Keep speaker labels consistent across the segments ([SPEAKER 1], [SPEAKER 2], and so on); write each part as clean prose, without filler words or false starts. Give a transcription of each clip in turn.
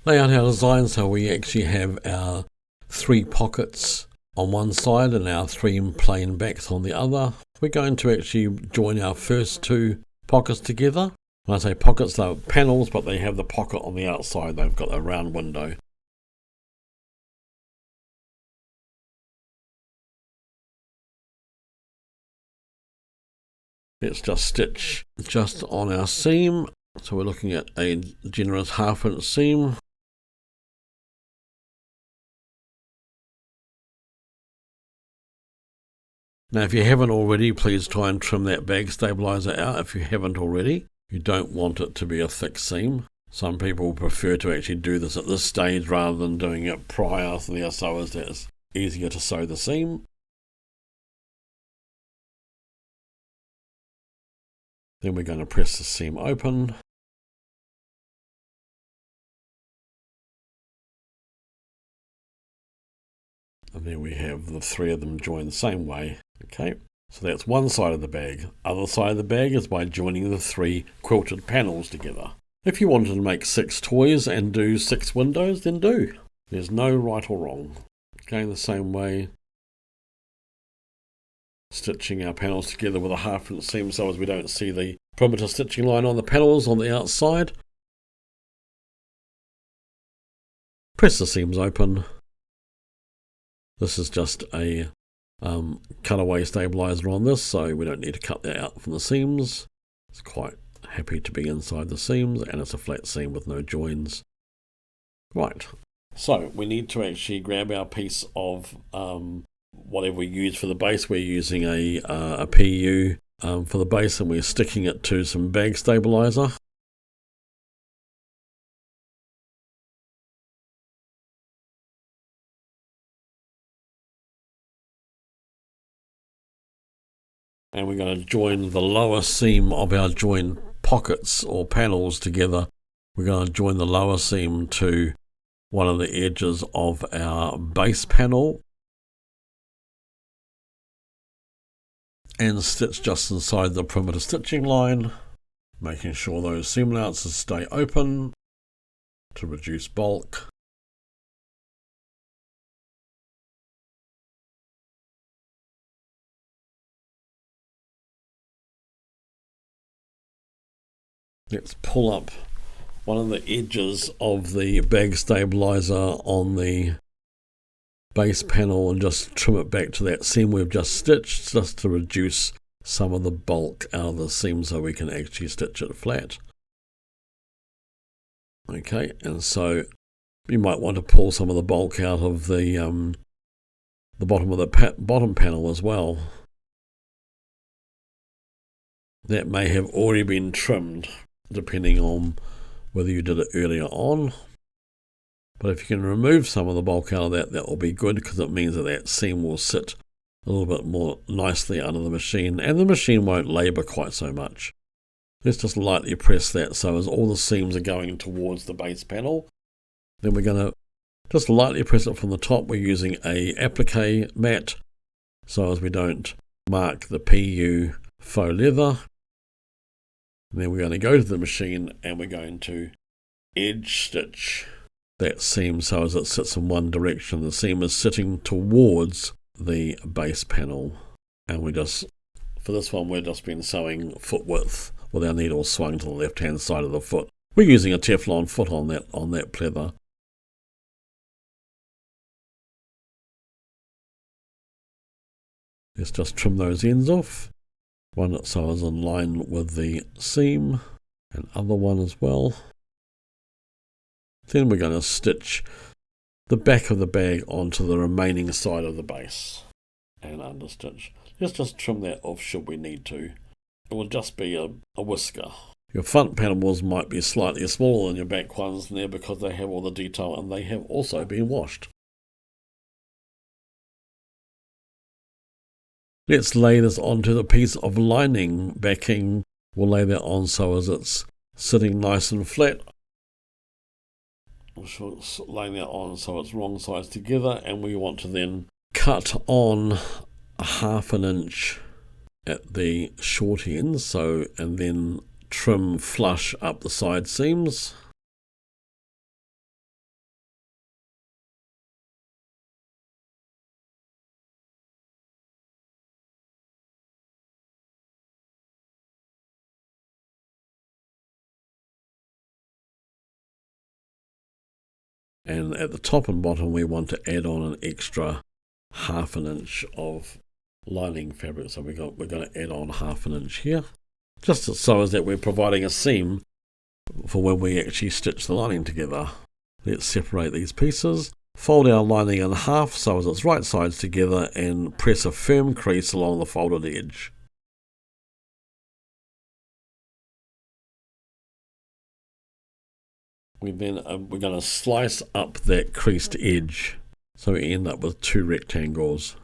[SPEAKER 1] lay out our design so we actually have our 3 pockets on one side and our 3 plain backs on the other. We're going to actually join our first 2 pockets together. When I say pockets, they're panels, but they have the pocket on the outside. They've got a round window. Let's just stitch just on our seam. So we're looking at a generous 1/2 inch seam. Now if you haven't already, please try and trim that bag stabilizer out if you haven't already. You don't want it to be a thick seam. Some people prefer to actually do this at this stage rather than doing it prior to their sewers. That's easier to sew the seam. Then we're going to press the seam open. And then we have the 3 of them joined the same way. Okay, so that's one side of the bag. Other side of the bag is by joining the 3 quilted panels together. If you wanted to make 6 toys and do 6 windows, then do. There's no right or wrong. Going the same way, stitching our panels together with a 1/2 inch seam so as we don't see the perimeter stitching line on the panels on the outside. Press the seams open. This is just a cutaway stabilizer on this, so we don't need to cut that out from the seams. It's quite happy to be inside the seams, and it's a flat seam with no joins. Right, so we need to actually grab our piece of whatever we use for the base. We're using a PU for the base, and we're sticking it to some bag stabilizer. And we're going to join the lower seam of our joined pockets or panels together. We're going to join the lower seam to one of the edges of our base panel and stitch just inside the perimeter stitching line, making sure those seam allowances stay open to reduce bulk. Let's pull up one of the edges of the bag stabilizer on the base panel and just trim it back to that seam we've just stitched, just to reduce some of the bulk out of the seam so we can actually stitch it flat. Okay, and so you might want to pull some of the bulk out of the bottom of the bottom panel as well. That may have already been trimmed, depending on whether you did it earlier on. But if you can remove some of the bulk out of that, that will be good, because it means that that seam will sit a little bit more nicely under the machine, and the machine won't labour quite so much. Let's just lightly press that so as all the seams are going towards the base panel. Then we're going to just lightly press it from the top. We're using a applique mat so as we don't mark the PU faux leather. And then we're going to go to the machine and we're going to edge stitch that seam so as it sits in one direction. The seam is sitting towards the base panel, and we just, for this one, we've just been sewing foot width with our needle swung to the left hand side of the foot. We're using a Teflon foot on that pleather. Let's just trim those ends off. One that sews in line with the seam, and other one as well. Then we're going to stitch the back of the bag onto the remaining side of the base and understitch. Let's just trim that off should we need to. It will just be a whisker. Your front panels might be slightly smaller than your back ones there because they have all the detail and they have also been washed. Let's lay this onto the piece of lining backing. We'll lay that on so as it's sitting nice and flat. We'll lay that on so it's wrong sides together, and we want to then cut on 1/2 inch at the short end, and then trim flush up the side seams. And at the top and bottom, we want to add on an extra 1/2 inch of lining fabric. So we're going to add on 1/2 inch here, just so as that we're providing a seam for when we actually stitch the lining together. Let's separate these pieces, fold our lining in half so as it's right sides together, and press a firm crease along the folded edge. We're going to slice up that creased edge so we end up with 2 rectangles.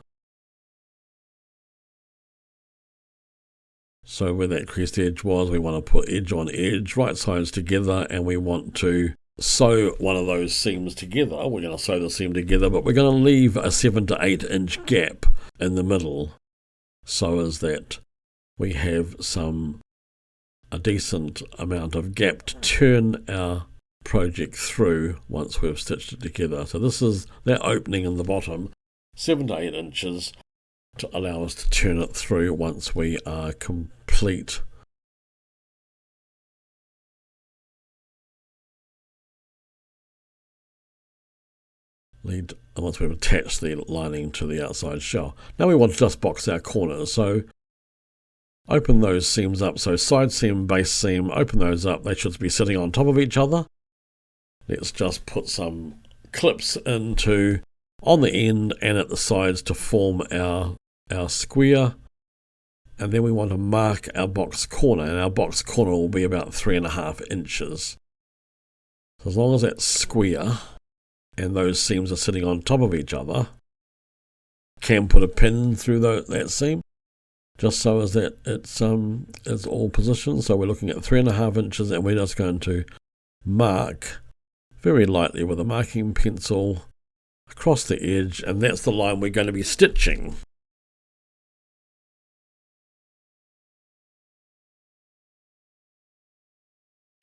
[SPEAKER 1] So where that creased edge was, we want to put edge on edge, right sides together, and we want to sew one of those seams together. We're going to sew the seam together, but we're going to leave a 7 to 8 inch gap in the middle so as that we have a decent amount of gap to turn our project through once we've stitched it together. So this is that opening in the bottom, 7 to 8 inches, to allow us to turn it through once we are complete. Once we've attached the lining to the outside shell. Now we want to just box our corners, so open those seams up. So side seam, base seam, open those up. They should be sitting on top of each other. Let's just put some clips on the end and at the sides to form our square. And then we want to mark our box corner, and our box corner will be about 3.5 inches. So as long as that's square and those seams are sitting on top of each other, can put a pin through that seam, just so as that it's all positioned. So we're looking at 3.5 inches, and we're just going to mark very lightly with a marking pencil across the edge, and that's the line we're going to be stitching.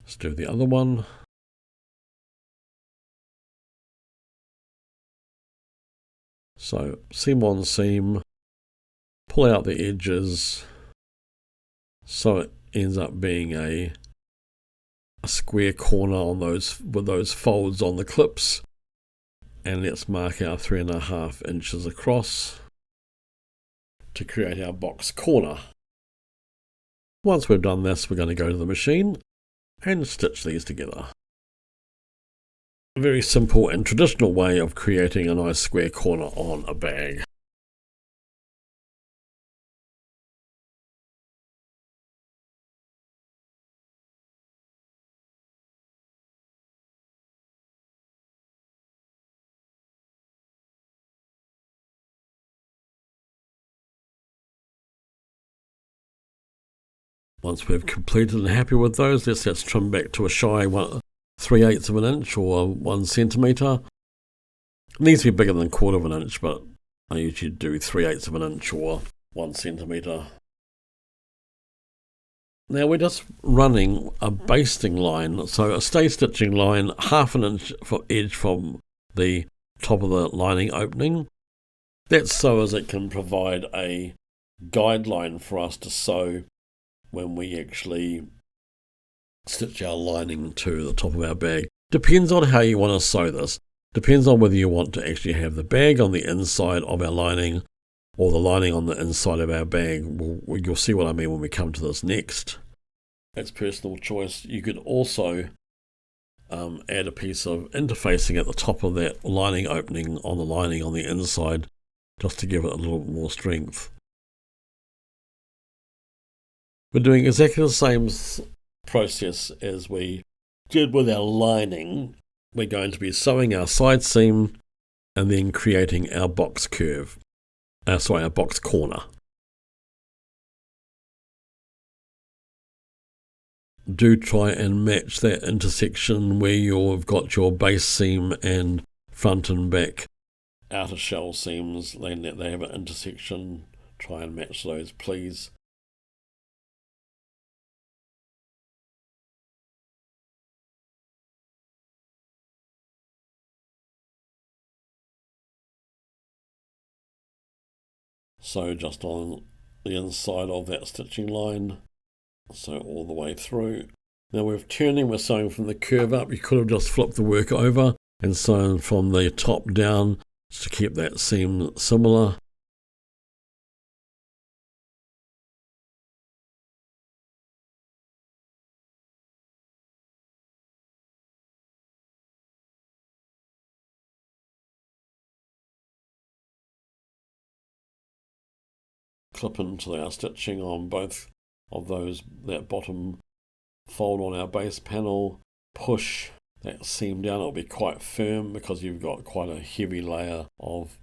[SPEAKER 1] Let's do the other one. So seam on seam, pull out the edges so it ends up being a square corner on with those folds on the clips. And let's mark our 3.5 inches across to create our box corner. Once we've done this, we're going to go to the machine and stitch these together. A very simple and traditional way of creating a nice square corner on a bag. Once we've completed and happy with those, let's trim back to a shy 3/8 of an inch or 1 centimetre. It needs to be bigger than 1/4 of an inch, but I usually do 3/8 of an inch or 1 centimetre. Now we're just running a basting line, so a stay stitching line, 1/2 inch for edge from the top of the lining opening. That's so as it can provide a guideline for us to sew when we actually stitch our lining to the top of our bag. Depends on how you want to sew this. Depends on whether you want to actually have the bag on the inside of our lining or the lining on the inside of our bag. You'll see what I mean when we come to this next. That's personal choice. You could also add a piece of interfacing at the top of that lining opening on the lining on the inside, just to give it a little more strength. We're doing exactly the same process as we did with our lining. We're going to be sewing our side seam and then creating our box curve. Our box corner. Do try and match that intersection where you've got your base seam and front and back outer shell seams. They have an intersection. Try and match those, please. So just on the inside of that stitching line, so all the way through. Now we're sewing from the curve up. You could have just flipped the work over, and so from the top down to keep that seam similar. Clip into our stitching on both of those, that bottom fold on our base panel, push that seam down. It'll be quite firm because you've got quite a heavy layer of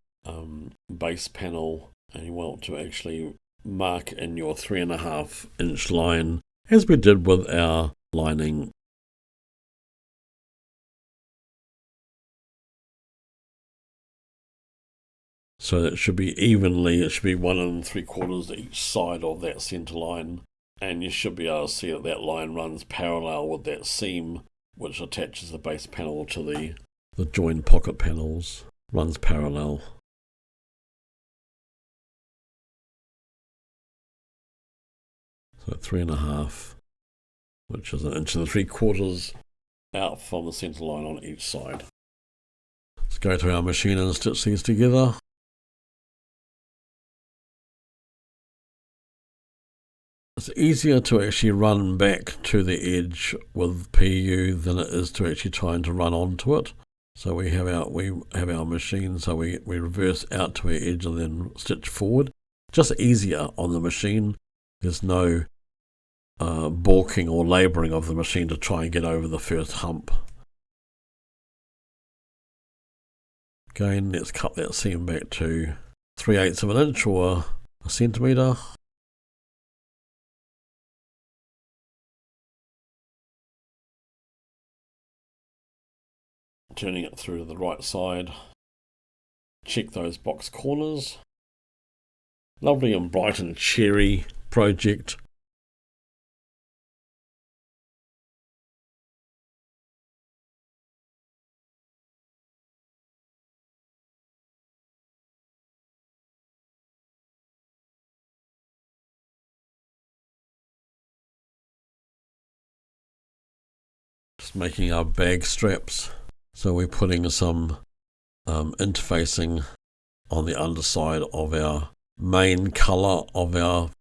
[SPEAKER 1] base panel, and you want to actually mark in your 3.5 inch line as we did with our lining. So it should be evenly, it should be 1 3/4 each side of that centre line, and you should be able to see that that line runs parallel with that seam which attaches the base panel to the joined pocket panels, runs parallel. So 3.5, which is 1 3/4 out from the centre line on each side. Let's go to our machine and stitch these together. It's easier to actually run back to the edge with PU than it is to actually trying to run onto it. So we have our machine, so we reverse out to our edge and then stitch forward. Just easier on the machine. There's no balking or labouring of the machine to try and get over the first hump. Again, let's cut that seam back to 3/8 of an inch or a centimetre. Turning it through to the right side. Check those box corners. Lovely and bright and cherry project. Just making our bag straps. So we're putting some interfacing on the underside of our main colour of our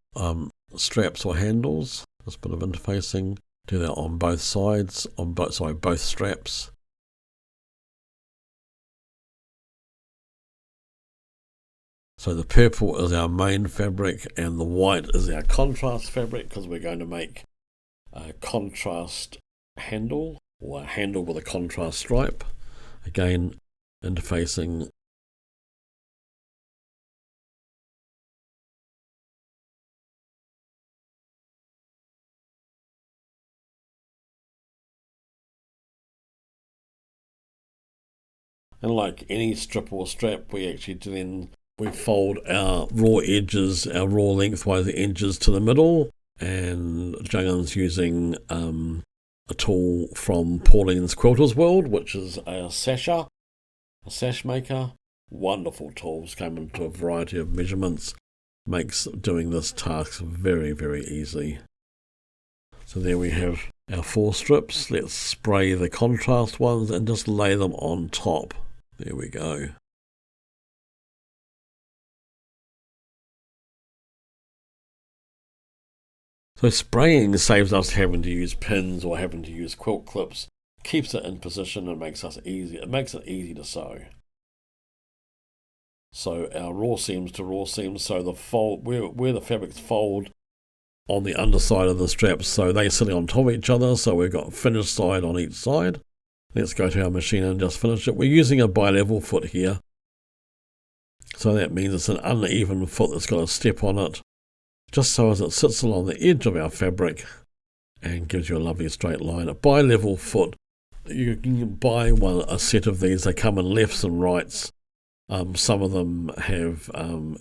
[SPEAKER 1] straps or handles. Just a bit of interfacing. Do that on both sides, both straps. So the purple is our main fabric and the white is our contrast fabric, because we're going to make a contrast handle, or a handle with a contrast stripe. Again, interfacing. And like any strip or strap, we fold our raw edges, our raw lengthwise edges to the middle, and Jungan's using a tool from Pauline's Quilter's World, which is a sash maker. Wonderful tools, come into a variety of measurements, makes doing this task very, very easy. So there we have our 4 strips. Let's spray the contrast ones and just lay them on top. There we go. So spraying saves us having to use pins or having to use quilt clips, keeps it in position and makes it easy to sew. So our raw seams to raw seams, so the fold where the fabrics fold on the underside of the straps, so they sit on top of each other, so we've got finished side on each side. Let's go to our machine and just finish it. We're using a bi-level foot here, so that means it's an uneven foot that's got a step on it, just so as it sits along the edge of our fabric and gives you a lovely straight line. A bi-level foot, you can buy a set of these. They come in lefts and rights. Some of them have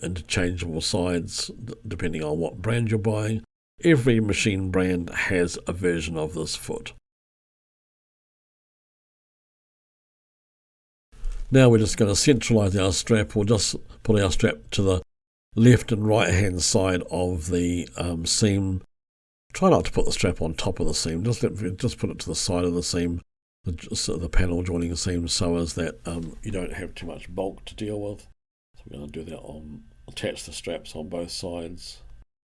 [SPEAKER 1] interchangeable sides depending on what brand you're buying. Every machine brand has a version of this foot. Now we're just going to centralise our strap, or just put our strap to the left and right hand side of the seam. Try not to put the strap on top of the seam, just put it to the side of the seam. the panel joining seams so as that you don't have too much bulk to deal with. So we're going to do that attach the straps on both sides,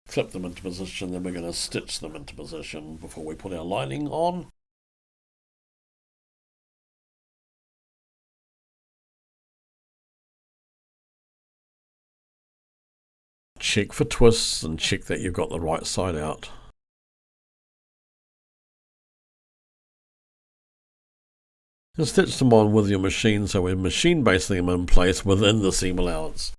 [SPEAKER 1] clip them into position, then we're going to stitch them into position before we put our lining on. Check for twists and check that you've got the right side out. And stitch them on with your machine so we're machine basing them in place within the seam allowance.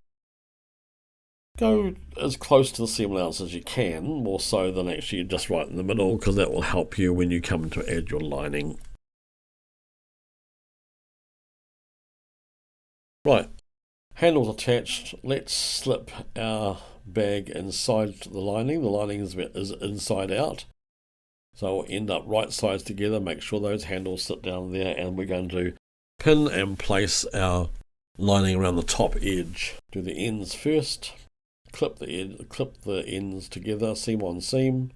[SPEAKER 1] Go as close to the seam allowance as you can, more so than actually just right in the middle, because that will help you when you come to add your lining. Right, handles attached. Let's slip our bag inside the lining. The lining is inside out. So we'll end up right sides together, make sure those handles sit down there, and we're going to pin and place our lining around the top edge. Do the ends first, clip the ends together, seam on seam.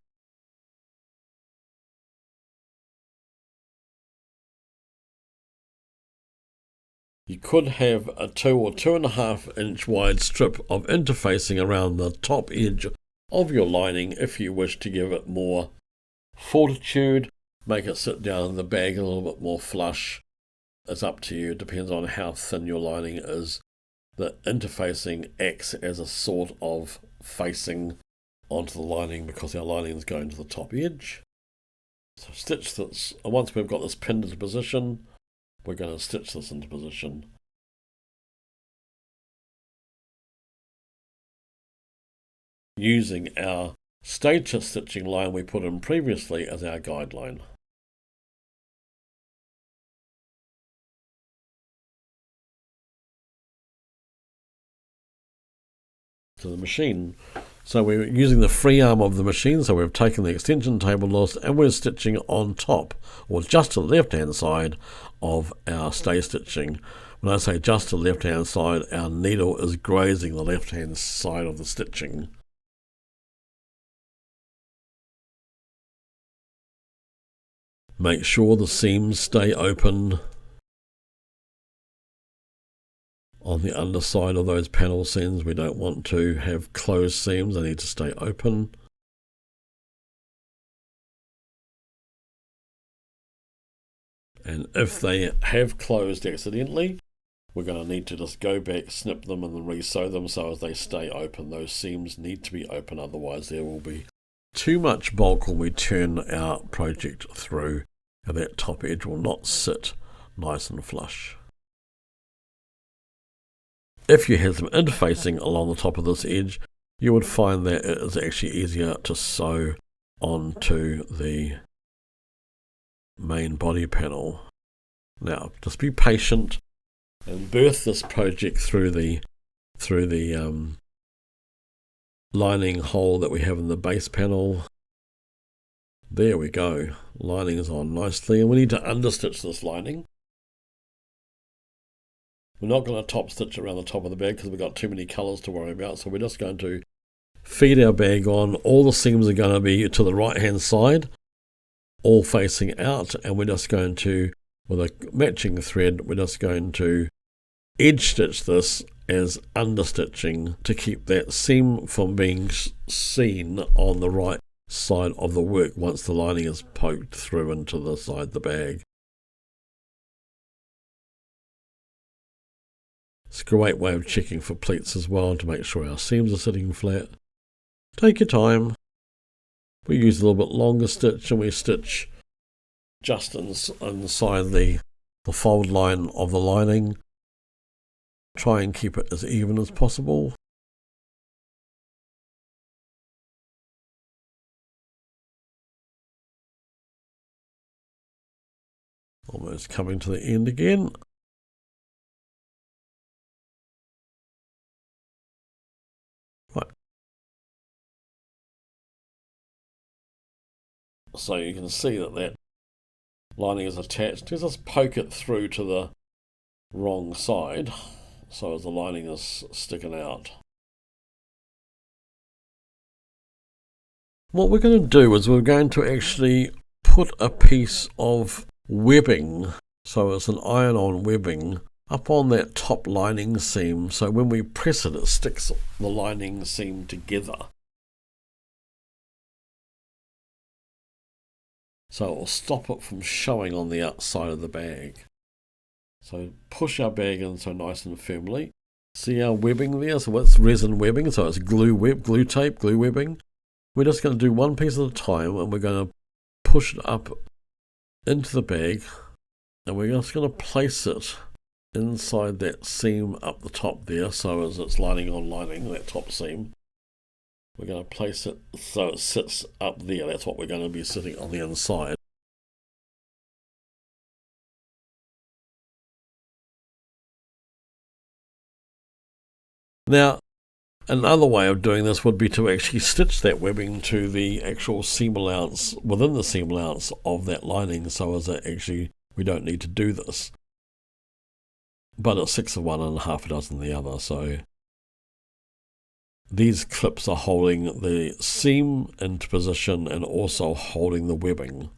[SPEAKER 1] You could have a 2 or 2.5 inch wide strip of interfacing around the top edge of your lining if you wish to give it more fortitude, make it sit down in the bag a little bit more flush. It's up to you, it depends on how thin your lining is. The interfacing acts as a sort of facing onto the lining because our lining is going to the top edge. So stitch this, and once we've got this pinned into position, we're going to stitch this into position. Using our stage stitching line we put in previously as our guideline. To the machine. So we're using the free arm of the machine, so we've taken the extension table loose and we're stitching on top, or just to the left hand side of our stay stitching. When I say just to the left hand side, our needle is grazing the left hand side of the stitching. Make sure the seams stay open on the underside of those panel seams. We don't want to have closed seams, they need to stay open. And if they have closed accidentally, we're going to need to just go back, snip them and then re-sew them so as they stay open. Those seams need to be open, otherwise there will be too much bulk when we turn our project through, and that top edge will not sit nice and flush. If you had some interfacing along the top of this edge, you would find that it is actually easier to sew onto the main body panel. Now, just be patient and birth this project through the lining hole that we have in the base panel. There we go. Lining is on nicely, and we need to understitch this lining. We're not going to top stitch around the top of the bag because we've got too many colours to worry about, so we're just going to feed our bag on. All the seams are going to be to the right hand side, all facing out, and we're just going to, with a matching thread, we're just going to edge stitch this as understitching to keep that seam from being seen on the right side of the work once the lining is poked through into the side of the bag. It's a great way of checking for pleats as well to make sure our seams are sitting flat. Take your time. We use a little bit longer stitch and we stitch just inside the fold line of the lining. Try and keep it as even as possible. Almost coming to the end again. Right. So you can see that lining is attached. Just poke it through to the wrong side so as the lining is sticking out. What we're going to do is we're going to actually put a piece of webbing, so it's an iron-on webbing up on that top lining seam, so when we press it, it sticks the lining seam together. So it will stop it from showing on the outside of the bag. So push our bag in so nice and firmly. See our webbing there? So it's resin webbing, so it's glue tape, glue webbing. We're just going to do one piece at a time, and we're going to push it up into the bag, and we're just going to place it inside that seam up the top there, so as it's lining on lining, that top seam. We're going to place it so it sits up there. That's what we're going to be sitting on the inside. Now, another way of doing this would be to actually stitch that webbing to the actual seam allowance, within the seam allowance of that lining, so as that actually we don't need to do this. But it's 6 of one and half a dozen the other, so these clips are holding the seam into position and also holding the webbing.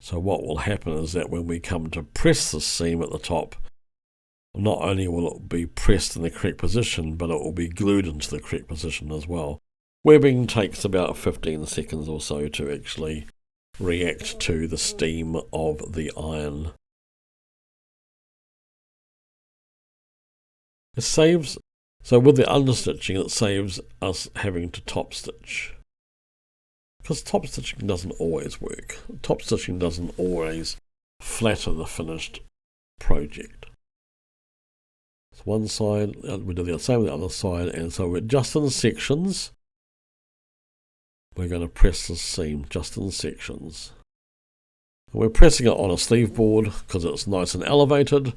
[SPEAKER 1] So what will happen is that when we come to press the seam at the top, not only will it be pressed in the correct position, but it will be glued into the correct position as well. Webbing takes about 15 seconds or so to actually react to the steam of the iron. It saves, so with the understitching, it saves us having to top stitch. Because top stitching doesn't always work. Top stitching doesn't always flatter the finished project. So one side, we do the same with the other side, and so we're just in sections. We're going to press the seam just in sections. We're pressing it on a sleeve board because it's nice and elevated.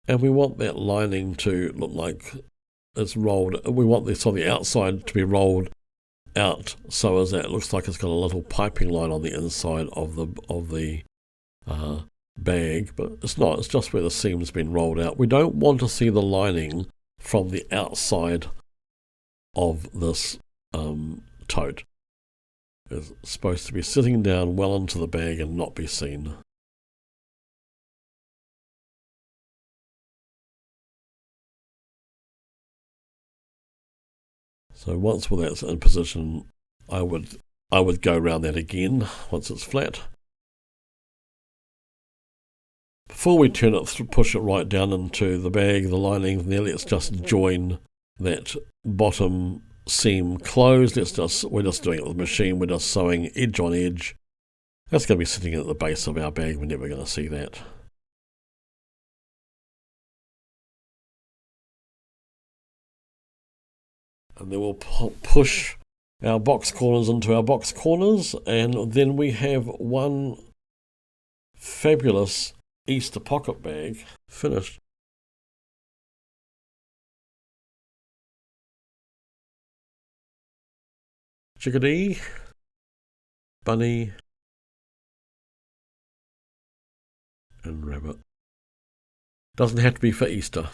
[SPEAKER 1] And we want that lining to look like it's rolled. We want this on the outside to be rolled out so as that it looks like it's got a little piping line on the inside of the bag, but it's not. It's just where the seam's been rolled out. We don't want to see the lining from the outside of this tote. It's supposed to be sitting down well into the bag and not be seen. So once that's in position, I would go around that again once it's flat. Before we turn it, push it right down into the bag, the lining there, let's just join that bottom seam closed. We're just doing it with a machine. We're just sewing edge on edge. That's going to be sitting at the base of our bag. We're never going to see that. And then we'll push our box corners into our box corners, and then we have one fabulous Easter pocket bag finished. Chickadee, bunny, and rabbit. Doesn't have to be for Easter.